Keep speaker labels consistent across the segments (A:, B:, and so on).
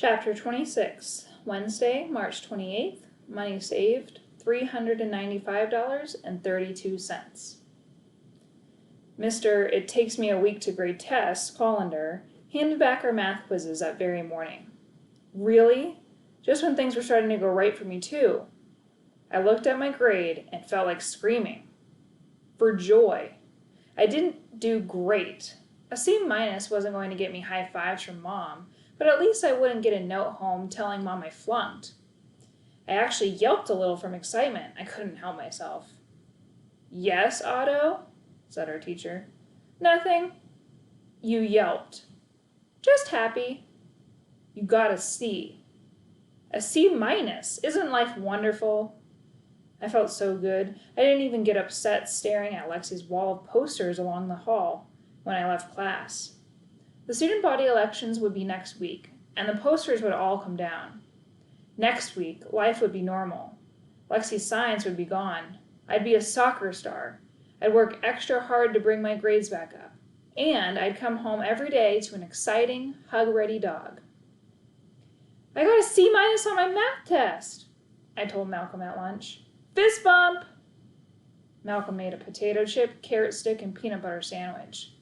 A: Chapter 26, Wednesday, March 28th, money saved, $395.32. Mr. It takes me a week to grade tests, Colander, handed back our math quizzes that very morning. Really? Just when things were starting to go right for me, too. I looked at my grade and felt like screaming. For joy. I didn't do great. A C- wasn't going to get me high fives from Mom, but at least I wouldn't get a note home telling Mom I flunked. I actually yelped a little from excitement. I couldn't help myself. Yes, Otto? Said our teacher. Nothing. You yelped. Just happy. You got a C. A C-? Isn't life wonderful? I felt so good. I didn't even get upset staring at Lexi's wall of posters along the hall when I left class. The student body elections would be next week, and the posters would all come down. Next week, life would be normal. Lexi's science would be gone. I'd be a soccer star. I'd work extra hard to bring my grades back up. And I'd come home every day to an exciting, hug-ready dog. I got a C- on my math test, I told Malcolm at lunch. Fist bump! Malcolm made a potato chip, carrot stick, and peanut butter sandwich.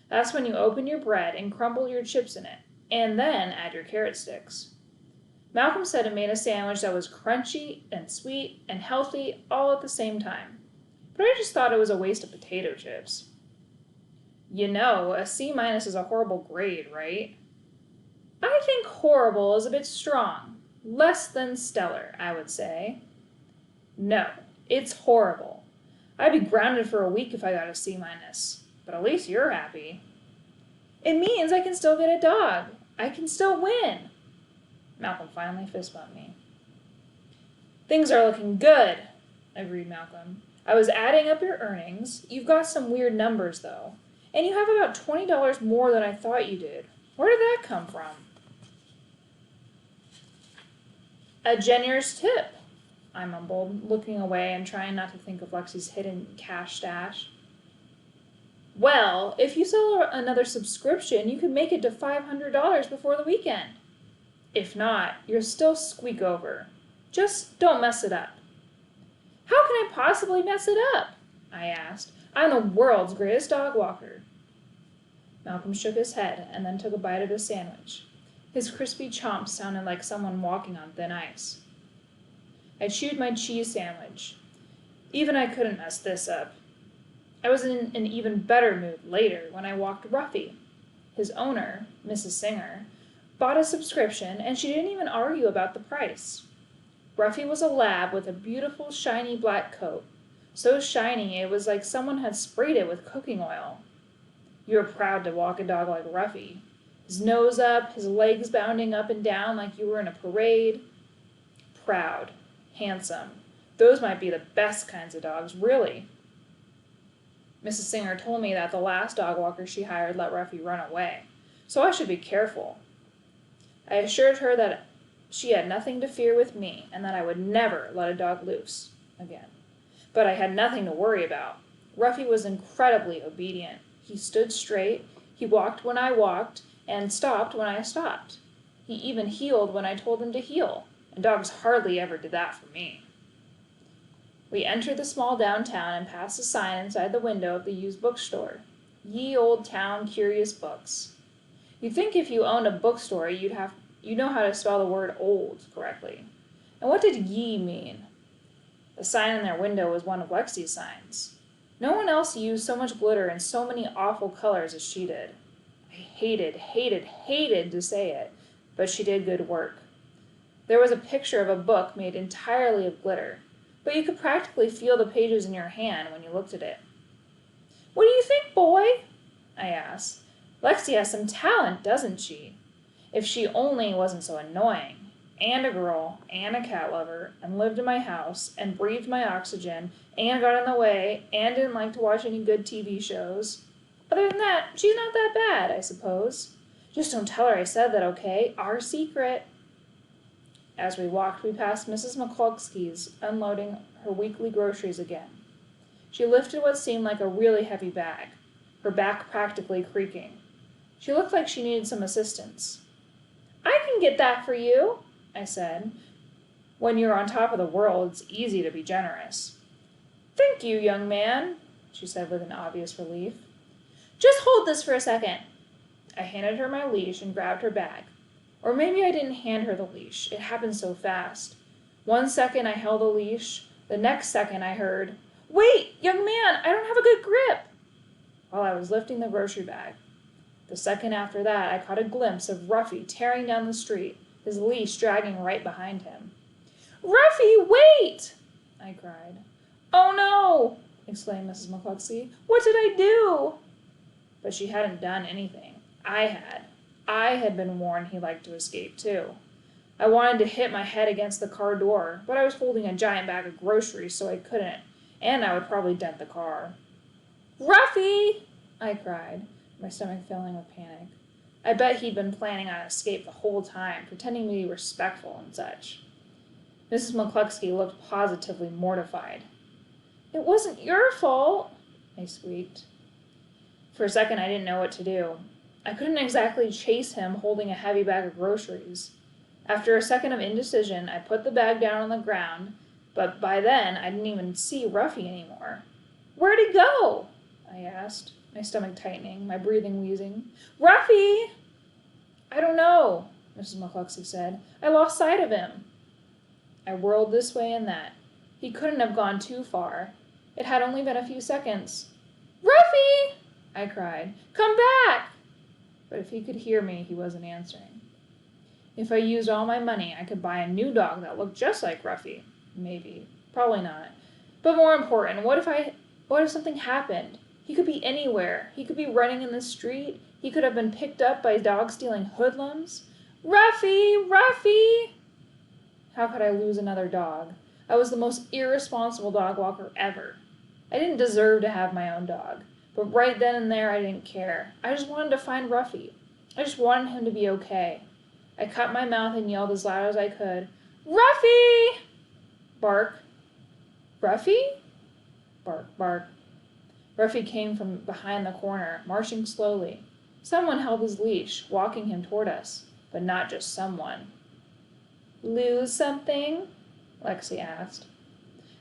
A: That's when you open your bread and crumble your chips in it, and then add your carrot sticks. Malcolm said it made a sandwich that was crunchy and sweet and healthy all at the same time. But I just thought it was a waste of potato chips. You know, a C- is a horrible grade, right? I think horrible is a bit strong. Less than stellar, I would say. No, it's horrible. I'd be grounded for a week if I got a C-, but at least you're happy. It means I can still get a dog. I can still win. Malcolm finally fist bumped me. Things are looking good, agreed Malcolm. I was adding up your earnings. You've got some weird numbers, though. And you have about $20 more than I thought you did. Where did that come from? A generous tip, I mumbled, looking away and trying not to think of Lexi's hidden cash stash. Well, if you sell another subscription, you could make it to $500 before the weekend. If not, you'll still squeak over. Just don't mess it up. How can I possibly mess it up? I asked. I'm the world's greatest dog walker. Malcolm shook his head and then took a bite of his sandwich. His crispy chomps sounded like someone walking on thin ice. I chewed my cheese sandwich. Even I couldn't mess this up. I was in an even better mood later when I walked Ruffy. His owner, Mrs. Singer, bought a subscription and she didn't even argue about the price. Ruffy was a lab with a beautiful shiny black coat. So shiny it was like someone had sprayed it with cooking oil. You were proud to walk a dog like Ruffy. His nose up, his legs bounding up and down like you were in a parade. Proud. Handsome. Those might be the best kinds of dogs, really. Mrs. Singer told me that the last dog walker she hired let Ruffy run away, so I should be careful. I assured her that she had nothing to fear with me and that I would never let a dog loose again. But I had nothing to worry about. Ruffy was incredibly obedient. He stood straight, he walked when I walked, and stopped when I stopped. He even heeled when I told him to heel, and dogs hardly ever did that for me. We entered the small downtown and passed a sign inside the window of the used bookstore. Ye Old Town Curious Books. You'd think if you owned a bookstore, you'd know how to spell the word old correctly. And what did ye mean? The sign in their window was one of Lexi's signs. No one else used so much glitter in so many awful colors as she did. I hated to say it, but she did good work. There was a picture of a book made entirely of glitter, but you could practically feel the pages in your hand when you looked at it. What do you think, boy? I asked. Lexi has some talent, doesn't she? If she only wasn't so annoying, and a girl, and a cat lover, and lived in my house, and breathed my oxygen, and got in the way, and didn't like to watch any good TV shows. Other than that, she's not that bad, I suppose. Just don't tell her I said that, okay? Our secret. As we walked, we passed Mrs. McCluskey's unloading her weekly groceries again. She lifted what seemed like a really heavy bag, her back practically creaking. She looked like she needed some assistance. I can get that for you, I said. When you're on top of the world, it's easy to be generous. Thank you, young man, she said with an obvious relief. Just hold this for a second. I handed her my leash and grabbed her bag. Or maybe I didn't hand her the leash. It happened so fast. 1 second I held the leash. The next second I heard, "Wait, young man, I don't have a good grip," while I was lifting the grocery bag. The second after that, I caught a glimpse of Ruffy tearing down the street, his leash dragging right behind him. "Ruffy, wait!" I cried. "Oh no!" exclaimed Mrs. McCluskey. "What did I do?" But she hadn't done anything. I had. I had been warned he liked to escape too. I wanted to hit my head against the car door, but I was holding a giant bag of groceries, so I couldn't, and I would probably dent the car. "Ruffy!" I cried, my stomach filling with panic. I bet he'd been planning on escape the whole time, pretending to be respectful and such. Mrs. McCluskey looked positively mortified. "It wasn't your fault," I squeaked. For a second, I didn't know what to do. I couldn't exactly chase him holding a heavy bag of groceries. After a second of indecision, I put the bag down on the ground, but by then I didn't even see Ruffy anymore. "Where'd he go?" I asked, my stomach tightening, my breathing wheezing. "Ruffy!" "I don't know," Mrs. McCluskey said. "I lost sight of him." I whirled this way and that. He couldn't have gone too far. It had only been a few seconds. "Ruffy!" I cried. "Come back!" But if he could hear me, he wasn't answering. If I used all my money, I could buy a new dog that looked just like Ruffy. Maybe. Probably not. But more important, what if something happened? He could be anywhere. He could be running in the street. He could have been picked up by dog-stealing hoodlums. "Ruffy! Ruffy!" How could I lose another dog? I was the most irresponsible dog walker ever. I didn't deserve to have my own dog. But right then and there, I didn't care. I just wanted to find Ruffy. I just wanted him to be okay. I cut my mouth and yelled as loud as I could, "Ruffy!" Bark. "Ruffy?" Bark, bark. Ruffy came from behind the corner, marching slowly. Someone held his leash, walking him toward us, but not just someone. "Lose something?" Lexi asked.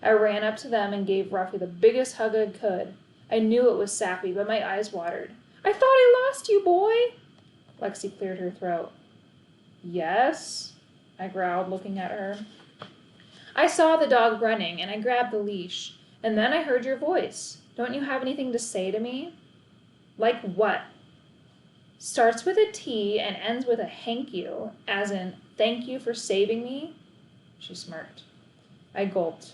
A: I ran up to them and gave Ruffy the biggest hug I could. I knew it was sappy, but my eyes watered. "I thought I lost you, boy!" Lexi cleared her throat. "Yes?" I growled, looking at her. "I saw the dog running, and I grabbed the leash. And then I heard your voice. Don't you have anything to say to me?" "Like what?" "Starts with a T and ends with a hank you, as in, thank you for saving me?" She smirked. I gulped.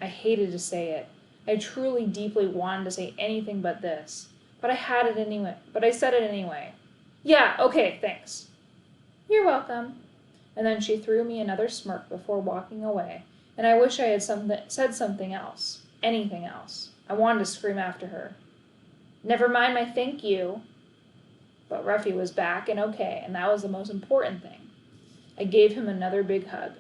A: I hated to say it. I truly, deeply wanted to say anything but this. But I said it anyway. "Yeah, okay, thanks." "You're welcome." And then she threw me another smirk before walking away, and I wish I had said something else. Anything else. I wanted to scream after her. "Never mind my thank you." But Ruffy was back and okay, and that was the most important thing. I gave him another big hug.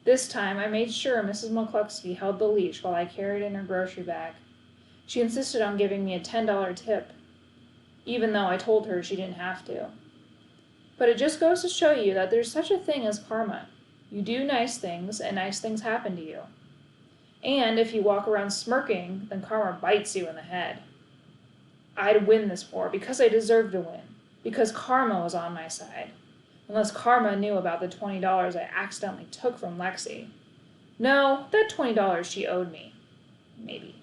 A: This time, I made sure Mrs. McCluskey held the leash while I carried in her grocery bag. She insisted on giving me a $10 tip, even though I told her she didn't have to. But it just goes to show you that there's such a thing as karma. You do nice things, and nice things happen to you. And if you walk around smirking, then karma bites you in the head. I'd win this war because I deserved to win, because karma was on my side. Unless karma knew about the $20 I accidentally took from Lexi. No, that $20 she owed me. Maybe.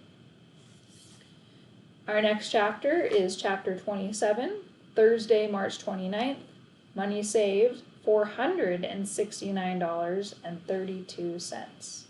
A: Our next chapter is chapter 27, Thursday, March 29th. Money saved, $469.32.